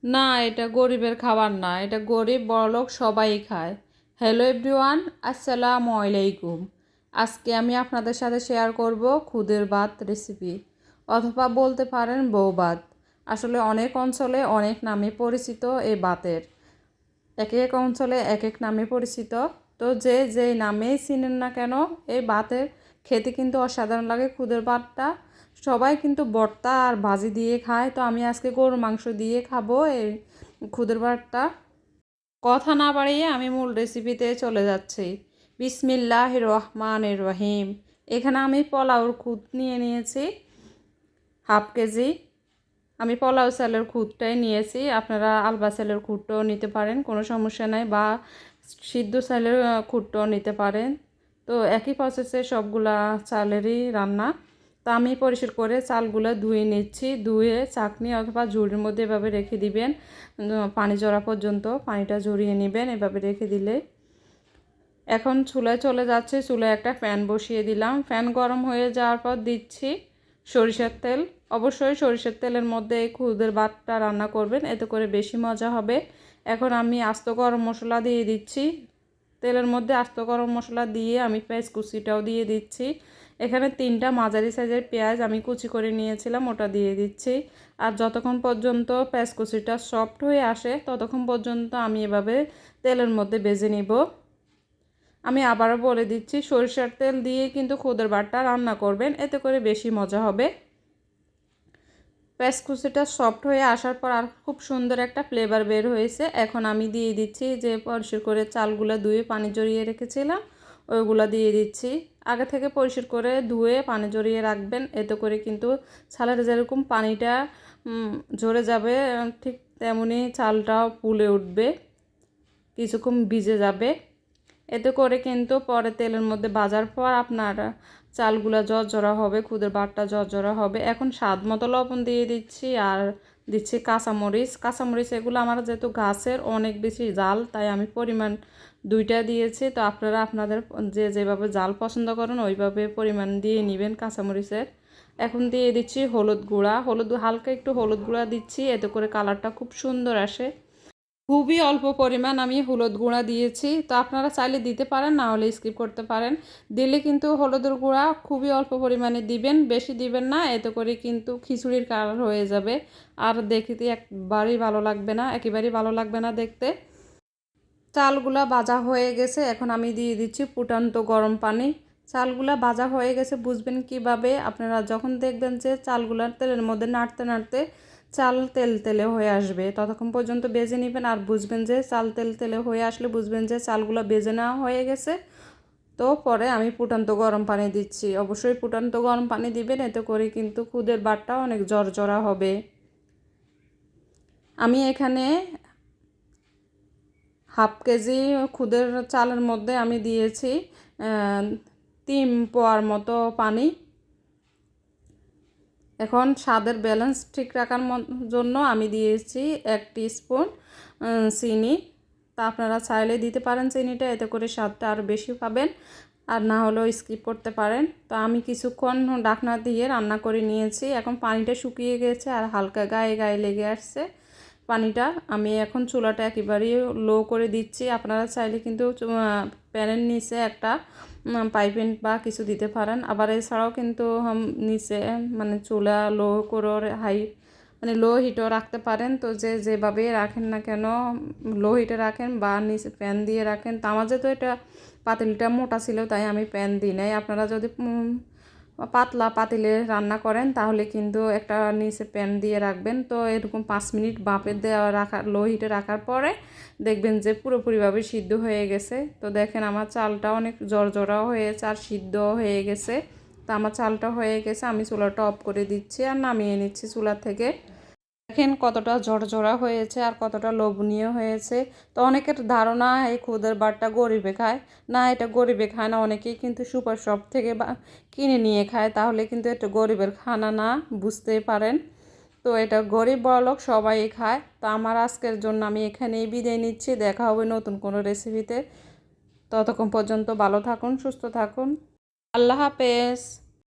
না, এটা গরিবের খাবার না, এটা গরিব বড়লোক সবাই খায়। হ্যালো এভরিওয়ান, আসসালামু আলাইকুম। আজকে আমি আপনাদের সাথে শেয়ার করব খুদের ভাত রেসিপি, অথবা বলতে পারেন বউ ভাত। আসলে অনেক অঞ্চলে অনেক নামে পরিচিত এই ভাতের, এক এক অঞ্চলে এক এক নামে পরিচিত। তো যে যেই নামেই চিনেন না কেন, এই ভাতের খেতে কিন্তু অসাধারণ লাগে। খুদের ভাতটা সবাই কিন্তু ভর্তা আর ভাজি দিয়ে খায়, তো আমি আজকে গরুর মাংস দিয়ে খাবো এই খুদের ভাতটা। কথা না বাড়িয়ে আমি মূল রেসিপিতে চলে যাচ্ছি। বিসমিল্লাহির রহমানির রহিম। এখানে আমি পোলাওর খুদ নিয়ে নিয়েছি হাফ কেজি। আমি পোলাও চালের খুদটাই নিয়েছি, আপনারা আলবা চালের খুদটাও নিতে পারেন, কোনো সমস্যা নাই, বা সিদ্ধ চালের খুদটাও নিতে পারেন। তো একই প্রসেসে সবগুলা চালেরই রান্না। তো আমি পরিষ্কার করে চালগুলো ধুয়ে নিচ্ছি, ধুয়ে চাকনি অথবা ঝুড়ির মধ্যে এভাবে রেখে দিবেন, পানি ঝরা পর্যন্ত পানিটা ঝরিয়ে নেবেন এভাবে রেখে দিলে। এখন চুলায় চলে যাচ্ছে, চুলায় একটা ফ্যান বসিয়ে দিলাম। ফ্যান গরম হয়ে যাওয়ার পর দিচ্ছি সরিষার তেল। অবশ্যই সরিষার তেলের মধ্যে এই খুদের ভাতটা রান্না করবেন, এতে করে বেশি মজা হবে। এখন আমি আস্ত গরম মশলা দিয়ে দিচ্ছি তেলের মধ্যে। আস্ত গরম মশলা দিয়ে আমি পেঁয়াজ কুচিটাও দিয়ে দিচ্ছি। এখানে 3টা মাঝারি সাইজের পেঁয়াজ আমি কুচি করে নিয়েছিলাম, ওটা দিয়ে দিচ্ছি। আর যতক্ষণ পর্যন্ত পেঁয়াজ কুচিটা সফট হয়ে আসে ততক্ষণ পর্যন্ত আমি এভাবে তেলের মধ্যে ভেজে নিব। আমি আবারও বলে দিচ্ছি, সরিষার তেল দিয়ে কিন্তু খুদের ভাতটা রান্না করবেন, এতে করে বেশি মজা হবে। পেঁয়াজ কুচিটা সফট হয়ে আসার পর আর খুব সুন্দর একটা ফ্লেভার বের হয়েছে। এখন আমি দিয়ে দিচ্ছি যে পরিষ্কার করে চালগুলো ধুয়ে পানি জড়িয়ে রেখেছিলাম, ওইগুলো দিয়ে দিচ্ছি। আগে থেকে পরিষ্কার করে ধুয়ে পানি জড়িয়ে রাখবেন, এতে করে কিন্তু চালের যেরকম পানিটা ঝরে যাবে, ঠিক তেমনি চালটাও ফুলে উঠবে, কিছুক্ষণ ভিজে যাবে। এতে করে কিন্তু পরে তেলের মধ্যে ভাজার পর আপনার চালগুলো ঝরঝরা হবে, খুদের ভাতটা ঝরঝরা হবে। এখন স্বাদ মতো লবণ দিয়ে দিচ্ছি, আর দিচ্ছি কাঁচামরিচ। কাঁচামরিচ এগুলো আমার যেহেতু গাছের অনেক বেশি জাল, তাই আমি পরিমাণ 2টা দিয়েছি। তো আপনারা আপনাদের যে যেভাবে জাল পছন্দ করেন ওইভাবে পরিমাণ দিয়ে নেবেন কাঁচামরিচের। এখন দিয়ে দিচ্ছি হলুদ গুঁড়া, হালকা একটু হলুদ গুঁড়া দিচ্ছি, এতে করে কালারটা খুব সুন্দর আসে। খুবই অল্প পরিমাণ আমি হলুদ গুঁড়া দিয়েছি, তো আপনারা চাইলে দিতে পারেন, না হলে স্কিপ করতে পারেন। দিলে কিন্তু হলুদের গুঁড়া খুবই অল্প পরিমাণে দিবেন, বেশি দিবেন না, এতে করে কিন্তু খিচুড়ির কালার হয়ে যাবে, আর দেখতে একবারেই ভালো লাগবে না, একেবারেই ভালো লাগবে না দেখতে। চালগুলা ভাজা হয়ে গেছে, এখন আমি দিয়ে দিচ্ছি ফুটন্ত গরম পানি। চালগুলা ভাজা হয়ে গেছে বুঝবেন কিভাবে, আপনারা যখন দেখবেন যে চালগুলা তেলের মধ্যে নাড়তে নাড়তে চাল তেল তেলে হয়ে আসবে, ততক্ষণ পর্যন্ত ভেজে নেবেন। আর বুঝবেন যে চাল তেল তেলে হয়ে আসলে বুঝবেন যে চালগুলো ভেজে নেওয়া হয়ে গেছে। তো পরে আমি ফুটন্ত গরম পানি দিচ্ছি, অবশ্যই ফুটন্ত গরম পানি দিবেন, এতে করে কিন্তু খুদের ভাতটা অনেক জড়জড়া হবে। আমি এখানে হাফ কেজি খুদের চালের মধ্যে আমি দিয়েছি 3 পোয়ার মতো পানি। এখন স্বাদের ব্যালেন্স ঠিক রাখার জন্য আমি দিয়েছি 1 টিস্পুন চিনি। তা আপনারা চাইলে দিতে পারেন চিনিটা, এতে করে স্বাদটা আরও বেশি পাবেন, আর না হলেও স্কিপ করতে পারেন। তো আমি কিছুক্ষণ ঢাকনা দিয়ে রান্না করে নিয়েছি। এখন পানিটা শুকিয়ে গেছে আর হালকা গায়ে গায়ে লেগে আসছে পানিটা। আমি এখন চুলাটা একেবারেই লো করে দিচ্ছি। আপনারা চাইলে কিন্তু প্যানের নিচে একটা পাইপিং বা কিছু দিতে পারেন, আবার এছাড়াও কিন্তু নিচে মানে চুলা লো করে হাই মানে লো হিটও রাখতে পারেন। তো যে যেভাবে রাখেন না কেন, লো হিটে রাখেন বা নিচে প্যান দিয়ে রাখেন। তো আমার যেহেতু এটা পাতিলটা মোটা ছিল তাই আমি প্যান দিই নাই। আপনারা যদি পাতলা পাতিলে রান্না করেন তাহলে কিন্তু একটা নিচে প্যান দিয়ে রাখবেন। তো এরকম 5 মিনিট বাঁপে দেওয়া রাখা, লো হিটে রাখার পরে দেখবেন যে পুরোপুরিভাবে সিদ্ধ হয়ে গেছে। তো দেখেন আমার চালটা অনেক জড়জড়াও হয়েছে আর সিদ্ধ হয়ে গেছে। তো আমার চালটা হয়ে গেছে, আমি চুলাটা অফ করে দিচ্ছি আর নামিয়ে নিচ্ছি চুলা থেকে। দেখেন কতটা ঝরঝরা হয়েছে আর কতটা লোভনীয় হয়েছে। তো অনেকের ধারণা এই খুদের ভাতটা গরিবে খায়, না এটা গরিবে খায় না, অনেকেই কিন্তু সুপার শপ থেকে বা কিনে নিয়ে খায়, তাহলে কিন্তু এটা গরিবের খানা না, বুঝতেই পারেন। তো এটা গরিব বড়লোক সবাই খায়। তো আমার আজকের জন্য আমি এখানেই বিদায় নিচ্ছি, দেখা হবে নতুন কোনো রেসিপিতে। ততক্ষণ পর্যন্ত ভালো থাকুন, সুস্থ থাকুন, আল্লাহ হাফেজ।